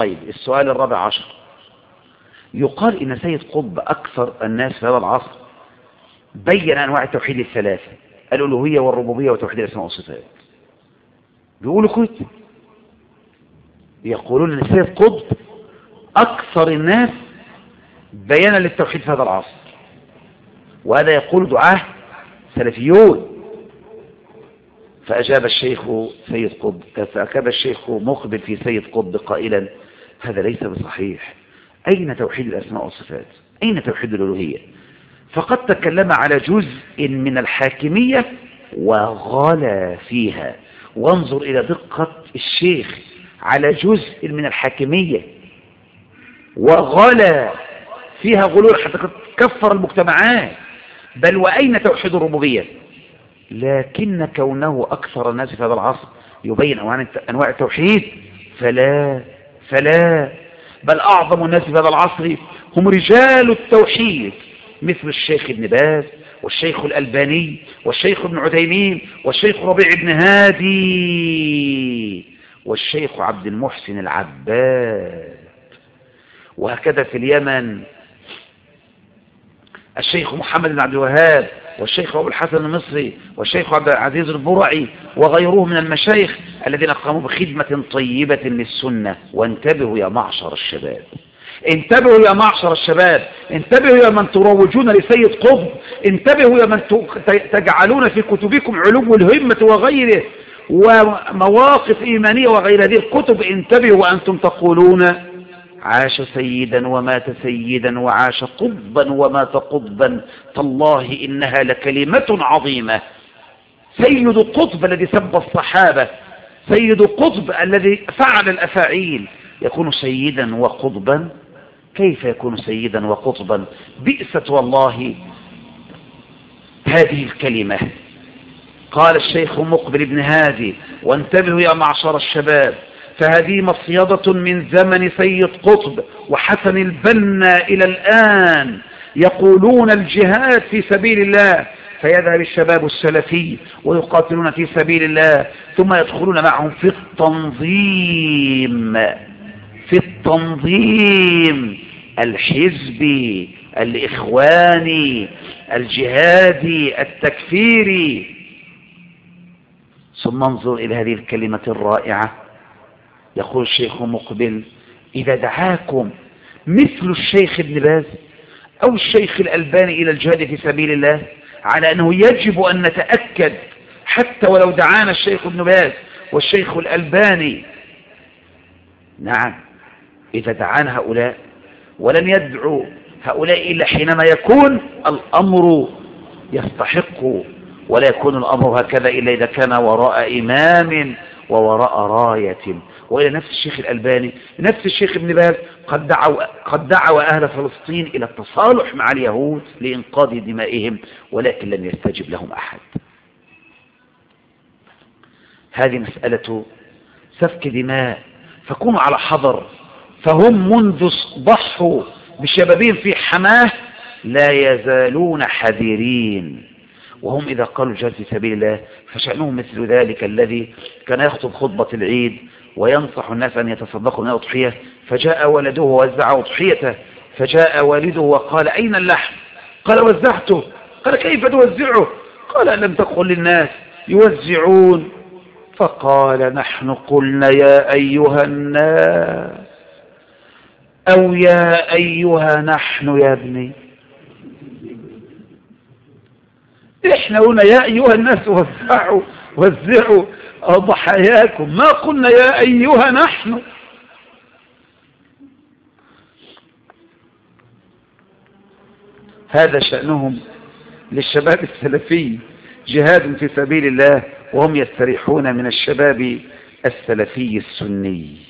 طيب، السؤال الرابع عشر. يقال إن سيد قطب أكثر الناس في هذا العصر بين أنواع التوحيد الثلاثة: الألوهية والربوبية وتوحيد الأسماء والصفات. بيقولوا كده، يقولون أن سيد قطب أكثر الناس بيانا للتوحيد في هذا العصر، وهذا يقول دعاة سلفيون. فأجاب الشيخ مقبل في سيد قطب قائلا: هذا ليس بصحيح. أين توحيد الأسماء والصفات؟ أين توحيد الألوهية؟ فقد تكلم على جزء من الحاكمية وغلا فيها. وانظر إلى دقة الشيخ، على جزء من الحاكمية وغلا فيها غلول حتى كفر المجتمعات. بل وأين توحيد الربوبية؟ لكن كونه أكثر الناس في هذا العصر يبين أنواع التوحيد فلا بل أعظم الناس في هذا العصر هم رجال التوحيد، مثل الشيخ ابن باز والشيخ الألباني والشيخ ابن عثيمين والشيخ ربيع بن هادي والشيخ عبد المحسن العباد. وهكذا في اليمن الشيخ محمد بن عبد الوهاب والشيخ أبو الحسن المصري والشيخ عبد العزيز البرعي وغيرهم من المشايخ الذين قاموا بخدمة طيبة للسنة. وانتبهوا يا معشر الشباب، انتبهوا يا معشر الشباب، انتبهوا يا من تروجون لسيد قطب، انتبهوا يا من تجعلون في كتبكم علو الهمة وغيره ومواقف إيمانية وغير هذه الكتب. انتبهوا وأنتم تقولون: عاش سيدا ومات سيدا وعاش قطبا ومات قطبا. تالله إنها لكلمة عظيمة. سيد قطب الذي سب الصحابة، سيد قطب الذي فعل الأفاعيل، يكون سيدا وقطبا؟ كيف يكون سيدا وقطبا؟ بئست والله هذه الكلمة. قال الشيخ مقبل بن هادي: وانتبهوا يا معشر الشباب، فهذه مصيدة من زمن سيد قطب وحسن البنا إلى الآن، يقولون الجهاد في سبيل الله، فيذهب الشباب السلفي ويقاتلون في سبيل الله، ثم يدخلون معهم في التنظيم الحزبي الإخواني الجهادي التكفيري. ثم انظر إلى هذه الكلمة الرائعة. يقول الشيخ مقبل: إذا دعاكم مثل الشيخ ابن باز أو الشيخ الألباني إلى الجهاد في سبيل الله، على أنه يجب أن نتأكد حتى ولو دعانا الشيخ ابن باز والشيخ الألباني، نعم، إذا دعانا هؤلاء، ولن يدعو هؤلاء إلا حينما يكون الأمر يستحق، ولا يكون الأمر هكذا إلا إذا كان وراء إمام ووراء راية. وإلى نفس الشيخ الألباني، نفس الشيخ ابن باز قد دعوا أهل فلسطين إلى التصالح مع اليهود لإنقاذ دمائهم، ولكن لم يستجب لهم أحد. هذه مسألة سفك دماء، فكونوا على حذر. فهم منذ ضحوا بشبابهم في حماه لا يزالون حذرين، وهم إذا قالوا الجهاد في سبيل الله فشأنهم مثل ذلك الذي كان يخطب خطبة العيد وينصح الناس أن يتصدقوا من الأضحية، فجاء ولده ووزع أضحيته، فجاء والده وقال: أين اللحم؟ قال: وزعته. قال: كيف توزعه؟ قال: لم تقل للناس يوزعون؟ فقال: نحن قلنا يا أيها الناس، أو يا أيها نحن يا ابني. احنا قلنا يا أيها الناس وزعوا ضحاياكم، ما قلنا يا أيها نحن. هذا شأنهم للشباب السلفي، جهاد في سبيل الله، وهم يستريحون من الشباب السلفي السني.